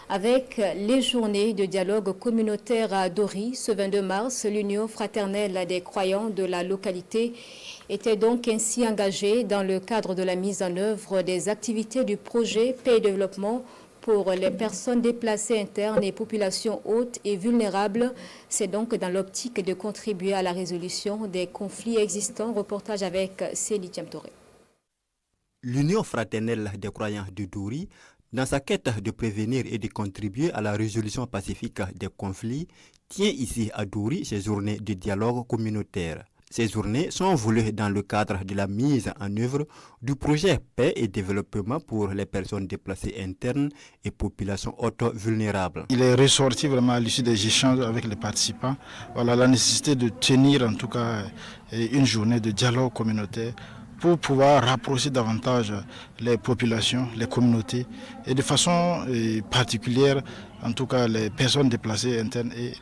Avec les journées de dialogue communautaire à Dori, ce 22 mars, l'Union fraternelle des croyants de la localité était donc ainsi engagée dans le cadre de la mise en œuvre des activités du projet Paix et Développement pour les personnes déplacées internes et populations hautes et vulnérables. C'est donc dans l'optique de contribuer à la résolution des conflits existants. Reportage avec Céline Diamtoré. L'Union fraternelle des croyants de Dori, dans sa quête de prévenir et de contribuer à la résolution pacifique des conflits, tient ici à Dori ses journées de dialogue communautaire. Ces journées sont voulues dans le cadre de la mise en œuvre du projet Paix et Développement pour les personnes déplacées internes et populations auto-vulnérables. Il est ressorti vraiment à l'issue des échanges avec les participants, la nécessité de tenir en tout cas une journée de dialogue communautaire pour pouvoir rapprocher davantage les populations, les communautés et de façon particulière, en tout cas les personnes déplacées internes et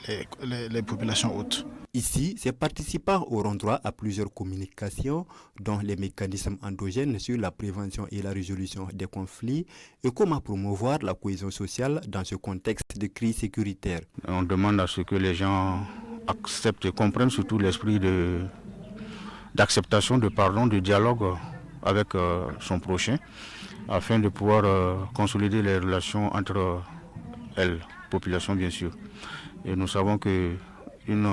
les populations hautes. Ici, ces participants auront droit à plusieurs communications, dont les mécanismes endogènes sur la prévention et la résolution des conflits et comment promouvoir la cohésion sociale dans ce contexte de crise sécuritaire. On demande à ce que les gens acceptent et comprennent surtout l'esprit d'acceptation, de pardon, de dialogue avec son prochain, afin de pouvoir consolider les relations entre elles, population bien sûr. Et nous savons que une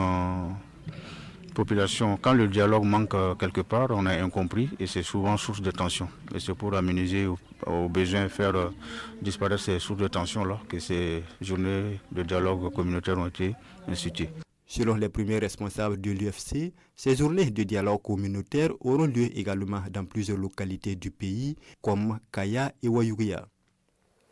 population, quand le dialogue manque quelque part, on a incompris et c'est souvent source de tension. Et c'est pour aménager aux besoins, faire disparaître ces sources de tension-là que ces journées de dialogue communautaire ont été instituées. Selon les premiers responsables de l'UFC, ces journées de dialogue communautaire auront lieu également dans plusieurs localités du pays, comme Kaya et Wayouria.